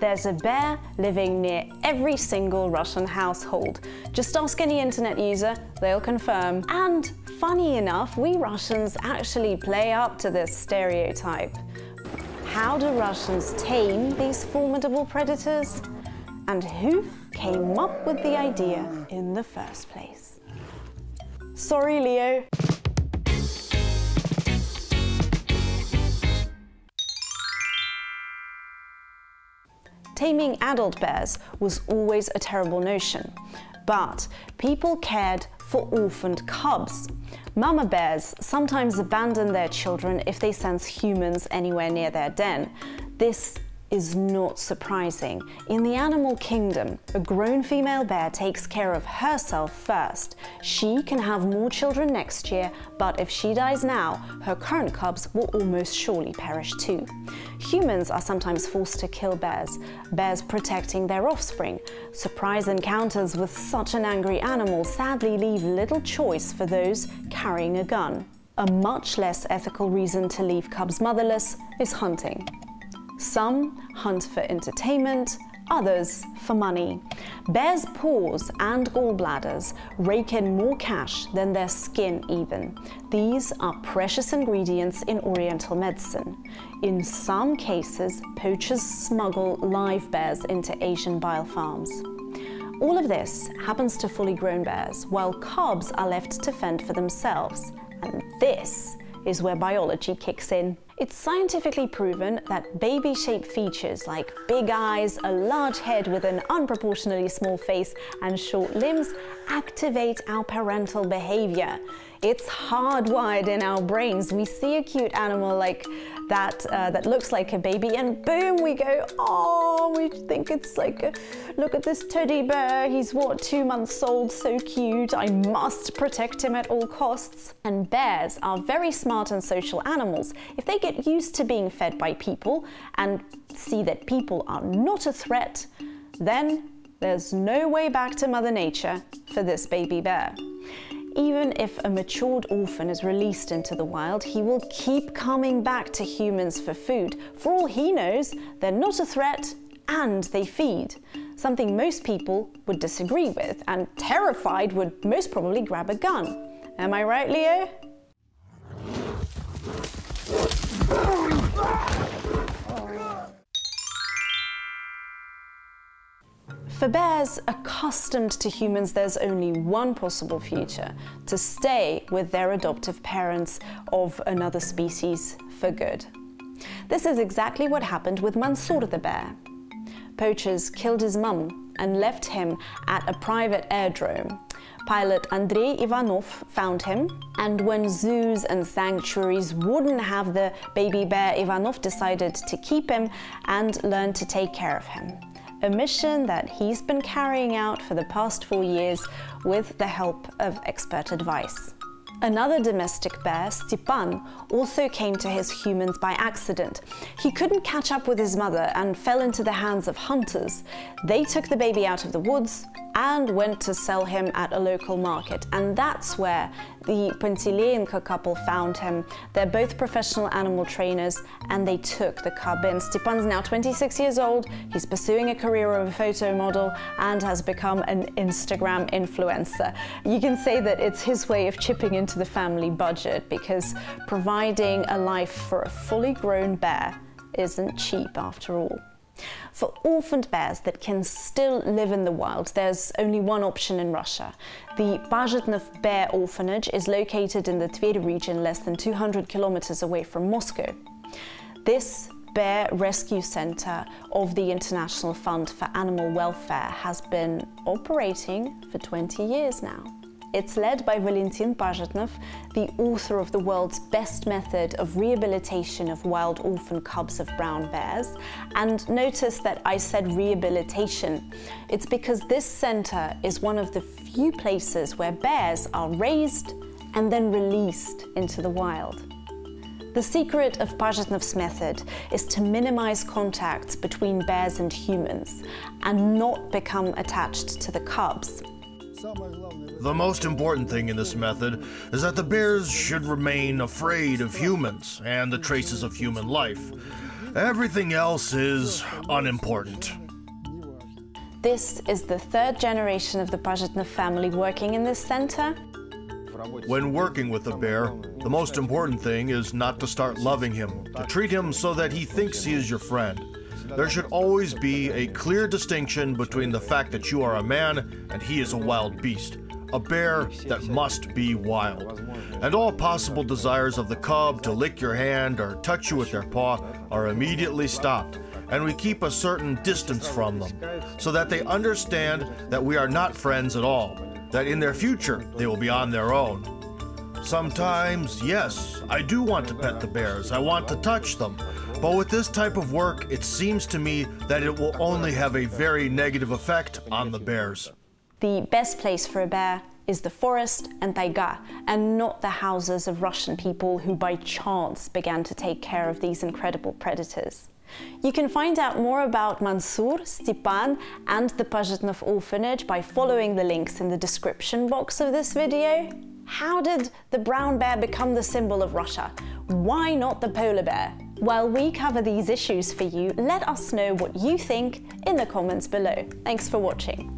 There's a bear living near every single Russian household. Just ask any internet user, they'll confirm. And funny enough, we Russians actually play up to this stereotype. How do Russians tame these formidable predators? And who came up with the idea in the first place? Sorry, Leo. Taming adult bears was always a terrible notion, but people cared for orphaned cubs. Mama bears sometimes abandon their children if they sense humans anywhere near their den. This is not surprising. In the animal kingdom, a grown female bear takes care of herself first. She can have more children next year, but if she dies now, her current cubs will almost surely perish too. Humans are sometimes forced to kill bears protecting their offspring. Surprise encounters with such an angry animal sadly leave little choice for those carrying a gun. A much less ethical reason to leave cubs motherless is hunting. Some hunt for entertainment, others for money. Bears' paws and gallbladders rake in more cash than their skin even. These are precious ingredients in Oriental medicine. In some cases, poachers smuggle live bears into Asian bile farms. All of this happens to fully grown bears, while cubs are left to fend for themselves. And this is where biology kicks in. It's scientifically proven that baby-shaped features like big eyes, a large head with an unproportionately small face, and short limbs activate our parental behavior. It's hardwired in our brains. We see a cute animal like that that looks like a baby, and boom, we go, oh, we think it's like, look at this teddy bear. He's what, 2 months old, so cute. I must protect him at all costs. And bears are very smart and social animals. If they get used to being fed by people and see that people are not a threat, then there's no way back to Mother Nature for this baby bear. Even if a matured orphan is released into the wild, he will keep coming back to humans for food. For all he knows, they're not a threat and they feed. Something most people would disagree with, and terrified would most probably grab a gun. Am I right, Leo? For bears accustomed to humans, there's only one possible future: to stay with their adoptive parents of another species for good. This is exactly what happened with Mansour the bear. Poachers killed his mum and left him at a private airdrome. Pilot Andrei Ivanov found him, and when zoos and sanctuaries wouldn't have the baby bear, Ivanov decided to keep him and learn to take care of him. A mission that he's been carrying out for the past 4 years with the help of expert advice. Another domestic bear, Stepan, also came to his humans by accident. He couldn't catch up with his mother and fell into the hands of hunters. They took the baby out of the woods and went to sell him at a local market. And that's where the Panteleenko couple found him. They're both professional animal trainers, and they took the cub in. Stepan's now 26 years old. He's pursuing a career of a photo model and has become an Instagram influencer. You can say that it's his way of chipping into the family budget, because providing a life for a fully grown bear isn't cheap after all. For orphaned bears that can still live in the wild, there's only one option in Russia. The Pazhetnov Bear Orphanage is located in the Tver region, less than 200 kilometers away from Moscow. This bear rescue center of the International Fund for Animal Welfare has been operating for 20 years now. It's led by Valentin Pazhetnov, the author of the world's best method of rehabilitation of wild orphan cubs of brown bears. And notice that I said rehabilitation. It's because this center is one of the few places where bears are raised and then released into the wild. The secret of Pazhetnov's method is to minimize contacts between bears and humans and not become attached to the cubs. The most important thing in this method is that the bears should remain afraid of humans and the traces of human life. Everything else is unimportant. This is the third generation of the Pazhitnov family working in this center. When working with a bear, the most important thing is not to start loving him, to treat him so that he thinks he is your friend. There should always be a clear distinction between the fact that you are a man and he is a wild beast, a bear that must be wild. And all possible desires of the cub to lick your hand or touch you with their paw are immediately stopped, and we keep a certain distance from them, so that they understand that we are not friends at all, that in their future they will be on their own. Sometimes, yes, I do want to pet the bears, I want to touch them, but with this type of work, it seems to me that it will only have a very negative effect on the bears. The best place for a bear is the forest and taiga, and not the houses of Russian people who by chance began to take care of these incredible predators. You can find out more about Mansour, Stepan and the Pazhitnov orphanage by following the links in the description box of this video. How did the brown bear become the symbol of Russia? Why not the polar bear? While we cover these issues for you, let us know what you think in the comments below. Thanks for watching.